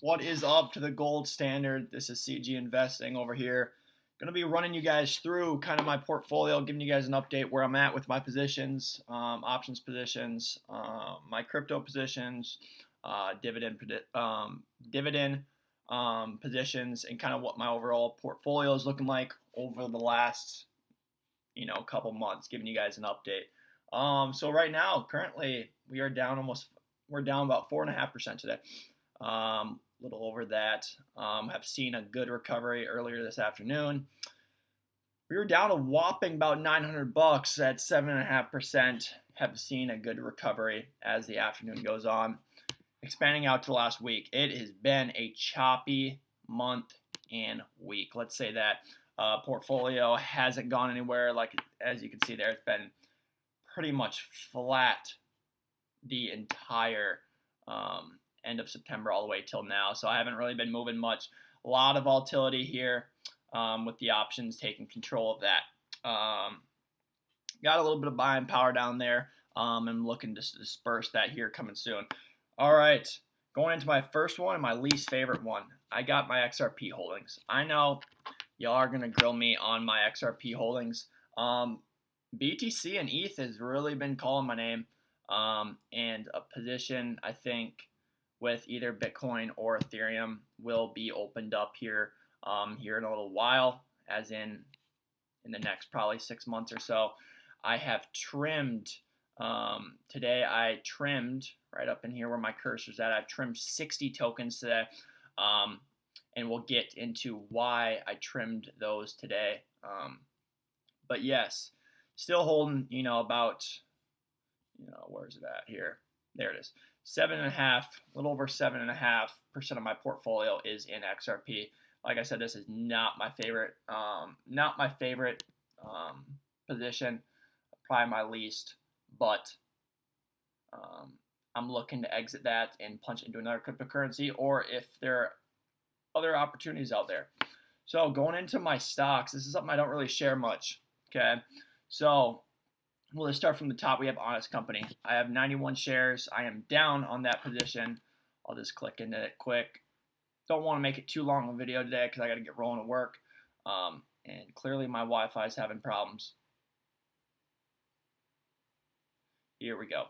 What is up to the gold standard? This is CG Investing over here. Going to be running you guys through kind of my portfolio, giving you guys an update where I'm at with my positions, options positions, my crypto positions, dividend positions, and kind of what my overall portfolio is looking like over the last couple months, giving you guys an update. So right now, currently, we're down about 4.5% today. Little over that. Have seen a good recovery earlier this afternoon. We were down a whopping about $900 at 7.5%. Have seen a good recovery as the afternoon goes on. Expanding out to last week, it has been a choppy month and week. Let's say that portfolio hasn't gone anywhere. Like as you can see there, it's been pretty much flat the entire end of September all the way till now. So I haven't really been moving much. A lot of volatility here with the options taking control of that. Got a little bit of buying power down there. I'm looking to disperse that here coming soon. All right, going into my first one and my least favorite one. I got my XRP holdings. I know y'all are going to grill me on my XRP holdings. BTC and ETH has really been calling my name. And a position, I think, with either Bitcoin or Ethereum will be opened up here here in a little while, as in the next probably 6 months or so. I have trimmed, today I trimmed right up in here where my cursor's at. I've trimmed 60 tokens today, and we'll get into why I trimmed those today. But yes, still holding, about, where's it at here? There it is. 7.5, a little over 7.5% of my portfolio is in XRP. Like I said, this is not my favorite, position, probably my least, but I'm looking to exit that and punch into another cryptocurrency, or if there are other opportunities out there. So going into my stocks, this is something I don't really share much. Okay, so well, let's start from the top. We have Honest Company. I have 91 shares. I am down on that position. I'll just click into it quick. Don't want to make it too long of a video today because I got to get rolling to work. And clearly my Wi-Fi is having problems. Here we go.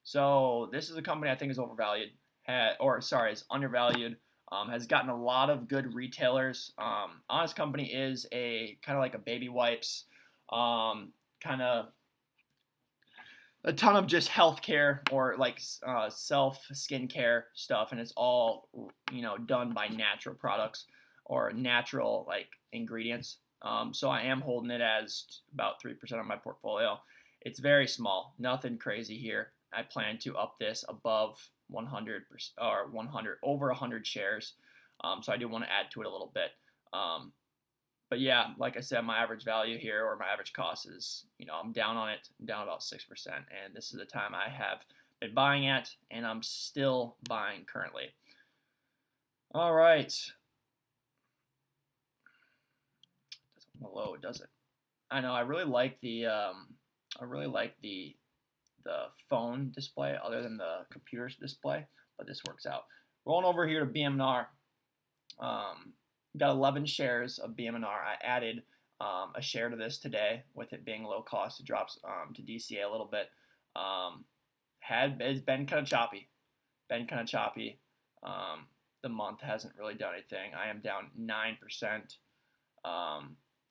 So this is a company I think is overvalued, is undervalued. Has gotten a lot of good retailers. Honest Company is a kind of like a baby wipes, kind of a ton of just healthcare or like self skincare stuff, and it's all done by natural products or natural like ingredients. So I am holding it as about 3% of my portfolio. It's very small, nothing crazy here. I plan to up this above 100 or 100 over 100 shares. So I do want to add to it a little bit. But yeah, like I said, my average value here or my average cost is, I'm down on it, I'm down about 6%. And this is the time I have been buying at, and I'm still buying currently. All right. Doesn't load, does it? I know. I really like the phone display other than the computer's display, but this works out. Rolling over here to BMNR. Got 11 shares of BMNR. I added a share to this today with it being low cost. It drops to DCA a little bit. It's been kind of choppy. The month hasn't really done anything. I am down 9%.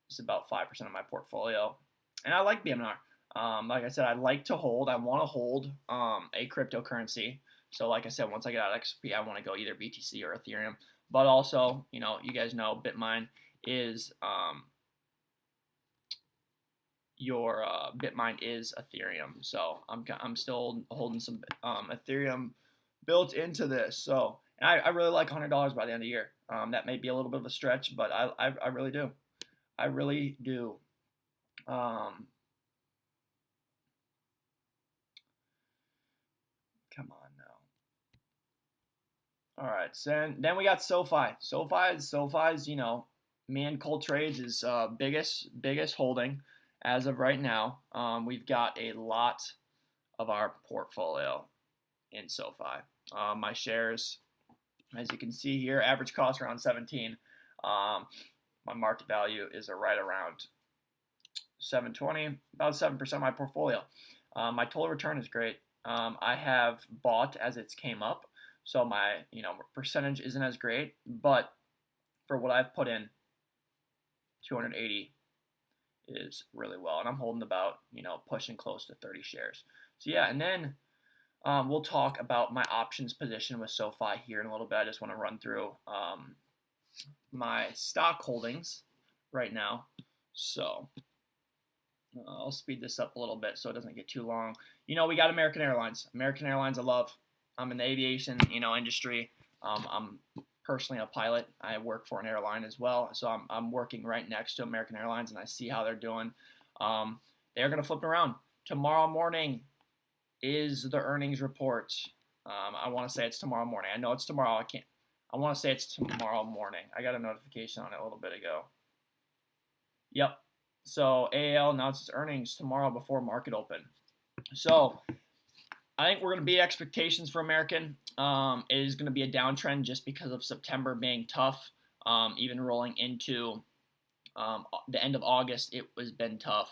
It's about 5% of my portfolio. And I like BMNR. Like I said, I like to hold. I want to hold a cryptocurrency. So like I said, once I get out of XP, I want to go either BTC or Ethereum. But also, you guys know BitMine is BitMine is Ethereum. So I'm still holding some Ethereum built into this. So and I really like $100 by the end of the year. That may be a little bit of a stretch, but I really do. I really do. Come on now. All right, so then we got SoFi. SoFi's, me and Cold Trades is biggest holding as of right now. We've got a lot of our portfolio in SoFi. My shares As you can see here, average cost around 17. My market value is right around 720, about 7% of my portfolio. My total return is great. I have bought as it's came up, so my percentage isn't as great, but for what I've put in, 280 is really well, and I'm holding about pushing close to 30 shares. So yeah, and then we'll talk about my options position with SoFi here in a little bit. I just want to run through my stock holdings right now. So I'll speed this up a little bit so it doesn't get too long. We got American Airlines. American Airlines I love. I'm in the aviation industry. I'm personally a pilot. I work for an airline as well, so I'm working right next to American Airlines, and I see how they're doing. They're going to flip around. Tomorrow morning is the earnings report. I want to say it's tomorrow morning. I know it's tomorrow. I want to say it's tomorrow morning. I got a notification on it a little bit ago. Yep. So AAL announces earnings tomorrow before market open. So I think we're going to beat expectations for American. It is going to be a downtrend just because of September being tough. Even rolling into the end of August, it has been tough.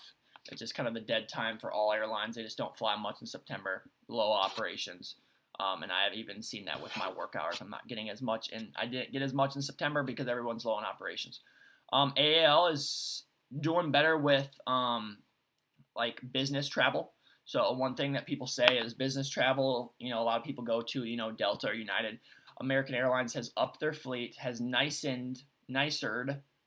It's just kind of the dead time for all airlines. They just don't fly much in September, low operations. And I have even seen that with my work hours. I'm not getting as much, and I didn't get as much in September because everyone's low in operations. AAL is doing better with like business travel. So one thing that people say is business travel, a lot of people go to, Delta or United. American Airlines has upped their fleet, has nicered,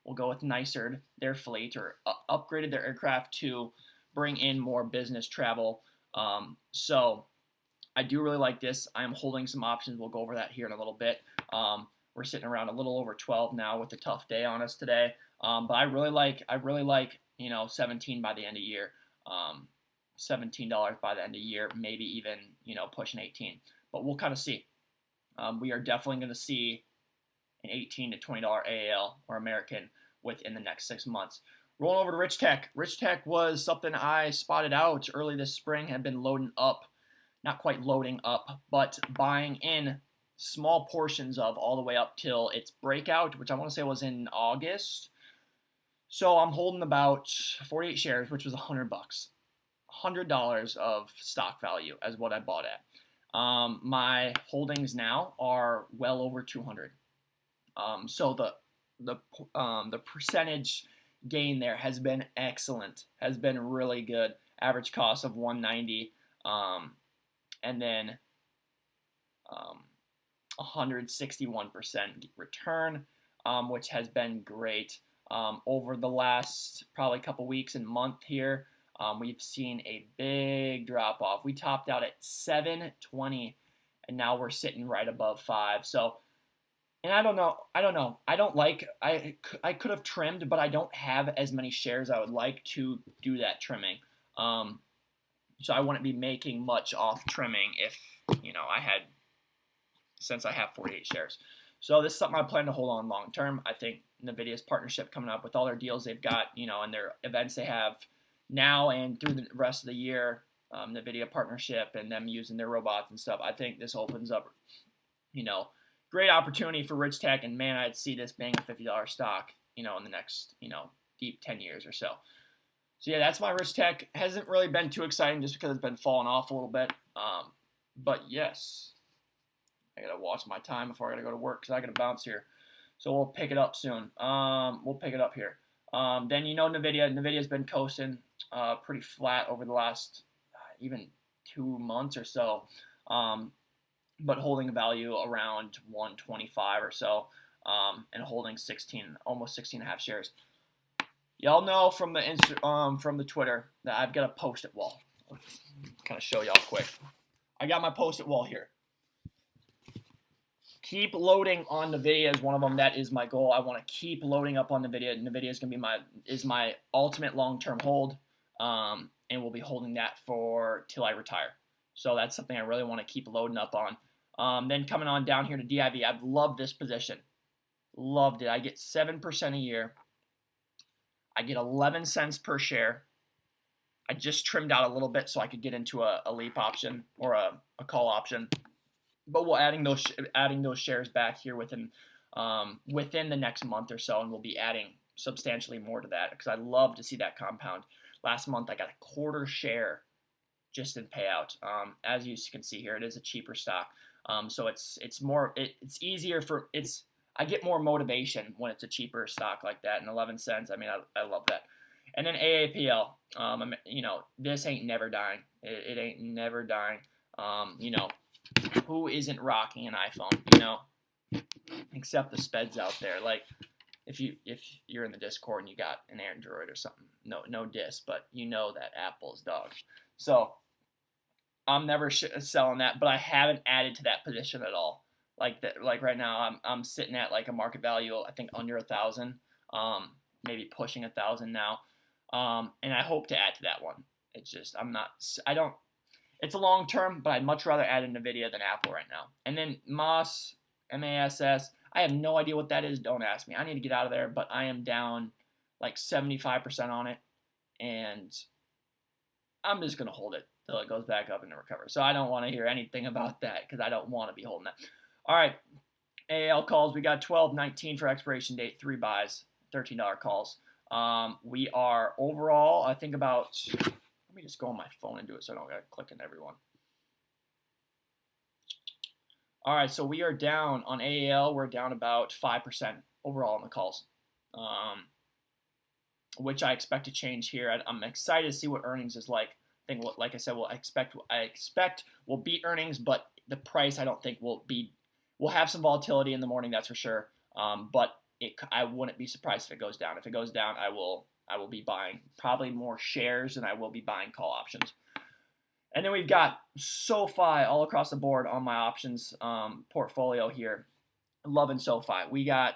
we'll go with nicered their fleet, or upgraded their aircraft to bring in more business travel. So I do really like this. I am holding some options. We'll go over that here in a little bit. We're sitting around a little over 12 now with a tough day on us today. But I really like 17 by the end of the year. $17 by the end of the year, maybe even, pushing 18. But we'll kind of see. We are definitely going to see an $18 to $20 AAL or American within the next 6 months. Rolling over to Rich Tech. Rich Tech was something I spotted out early this spring, had been loading up, not quite loading up, but buying in small portions of all the way up till its breakout, which I want to say was in August. So I'm holding about 48 shares, which was $100. $100 of stock value as what I bought at. My holdings now are well over 200. So the percentage gain there has been excellent, has been really good. Average cost of 190, and then 161% return, which has been great. Over the last probably couple weeks and month here, we've seen a big drop off. We topped out at 720, and now we're sitting right above 5. So, and I don't know. I could have trimmed, but I don't have as many shares I would like to do that trimming. So I wouldn't be making much off trimming if I had, since I have 48 shares. So this is something I plan to hold on long term. I think NVIDIA's partnership coming up with all their deals they've got, and their events they have now and through the rest of the year, NVIDIA partnership and them using their robots and stuff. I think this opens up, great opportunity for Rich Tech, and man, I'd see this being a $50 stock, in the next, deep 10 years or so. So yeah, that's my Rich Tech. Hasn't really been too exciting just because it's been falling off a little bit. But yes, I gotta watch my time before I gotta go to work because I gotta bounce here. So we'll pick it up soon. We'll pick it up here. Then NVIDIA. NVIDIA's been coasting pretty flat over the last even 2 months or so, but holding value around 125 or so, and holding almost 16 and a half shares. Y'all know from the Twitter that I've got a post-it wall. I'll kind of show y'all quick. I got my post-it wall here. Keep loading on NVIDIA is one of them. That is my goal. I want to keep loading up on NVIDIA. NVIDIA is going to be my ultimate long-term hold, and we'll be holding that till I retire. So that's something I really want to keep loading up on. Then coming on down here to DIV, I've loved this position. Loved it. I get 7% a year. I get 11 cents per share. I just trimmed out a little bit so I could get into a leap option or a call option. but we'll adding those shares back here within the next month or so, and we'll be adding substantially more to that because I love to see that compound. Last month I got a quarter share just in payout. As you can see here, it is a cheaper stock, so it's easier for it's. I get more motivation when it's a cheaper stock like that, and 11 cents. I mean, I love that. And then AAPL, this ain't never dying. It ain't never dying. Who isn't rocking an iPhone? Except the speds out there. Like if you're in the Discord and you got an Android or something, no diss, but you know that Apple's dog. So I'm never selling that, but I haven't added to that position at all. Like that, like right now, I'm sitting at like a market value, I think under 1,000, maybe pushing 1,000 now, and I hope to add to that one. It's just I don't. It's a long term, but I'd much rather add in NVIDIA than Apple right now. And then MASS, MASS, I have no idea what that is. Don't ask me. I need to get out of there, but I am down like 75% on it, and I'm just gonna hold it till it goes back up and recovers. So I don't want to hear anything about that because I don't want to be holding that. All right, AAL calls. We got 12.19 for expiration date. 3 buys, $13 calls. We are overall, I think about. Let me just go on my phone and do it so I don't gotta click on everyone. All right, so we are down on AAL. We're down about 5% overall on the calls, which I expect to change here. I'm excited to see what earnings is like. I think, like I said, I expect we'll beat earnings, but the price I don't think will be. We'll have some volatility in the morning, that's for sure. But I wouldn't be surprised if it goes down. If it goes down, I will be buying probably more shares than I will be buying call options. And then we've got SoFi all across the board on my options portfolio here. Loving SoFi. We got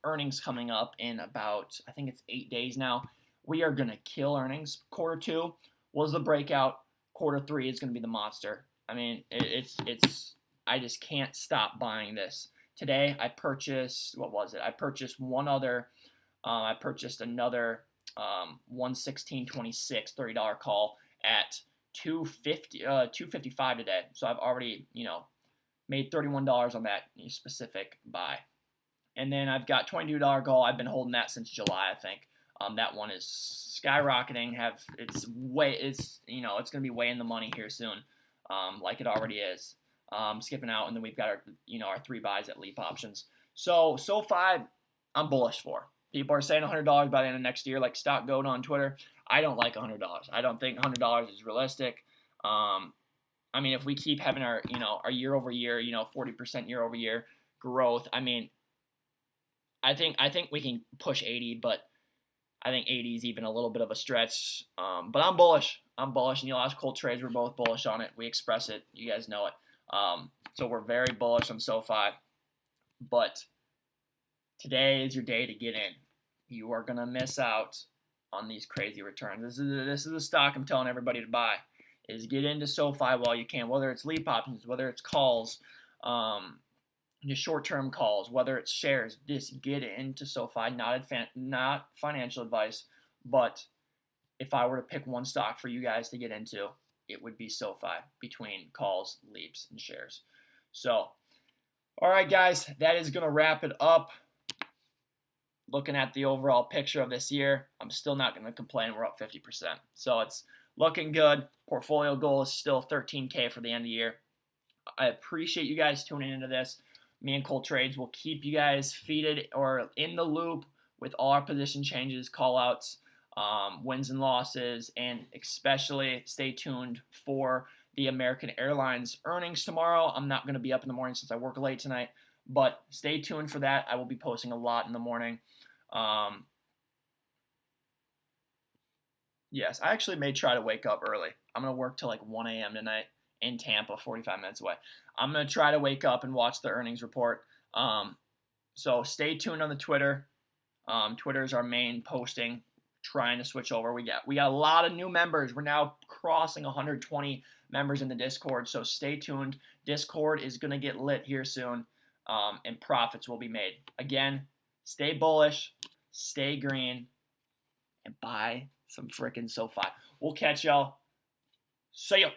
earnings coming up in about, I think it's 8 days now. We are gonna kill earnings. Quarter 2 was the breakout. Quarter 3 is gonna be the monster. I mean, it's I just can't stop buying this. Today I purchased, what was it? I purchased another 116.26 $30 call at 255 today. So I've already, made $31 on that specific buy. And then I've got $22 call. I've been holding that since July, I think. That one is skyrocketing. It's going to be way in the money here soon, like it already is. Skipping out, and then we've got our 3 buys at Leap Options. So SoFi, I'm bullish for. People are saying $100 by the end of next year, like Stock Goat on Twitter. I don't like $100. I don't think $100 is realistic. I mean, if we keep having our year over year, 40% year over year growth, I mean, I think we can push 80, but I think 80 is even a little bit of a stretch. But I'm bullish. And ask Cold Trades, we're both bullish on it. We express it. You guys know it. So we're very bullish on SoFi. But today is your day to get in. You are going to miss out on these crazy returns. This is a stock I'm telling everybody to buy. Is get into SoFi while you can, whether it's Leap Options, whether it's calls, just short-term calls, whether it's shares. Just get into SoFi. Not financial advice, but if I were to pick one stock for you guys to get into, it would be SoFi between calls, leaps, and shares. So, all right, guys, that is going to wrap it up. Looking at the overall picture of this year, I'm still not going to complain. We're up 50%. So it's looking good. Portfolio goal is still 13K for the end of the year. I appreciate you guys tuning into this. Me and Cold Trades will keep you guys feeded or in the loop with all our position changes, call-outs, wins and losses, and especially stay tuned for the American Airlines earnings tomorrow. I'm not going to be up in the morning since I work late tonight, but stay tuned for that. I will be posting a lot in the morning. Yes, I actually may try to wake up early. I'm going to work till like 1 a.m. tonight in Tampa, 45 minutes away. I'm going to try to wake up and watch the earnings report. So stay tuned on the Twitter. Twitter is our main posting. Trying to switch over. We got a lot of new members. We're now crossing 120 members in the Discord, so stay tuned. Discord is going to get lit here soon, and profits will be made. Again, stay bullish, stay green, and buy some freaking SoFi. We'll catch y'all. See ya.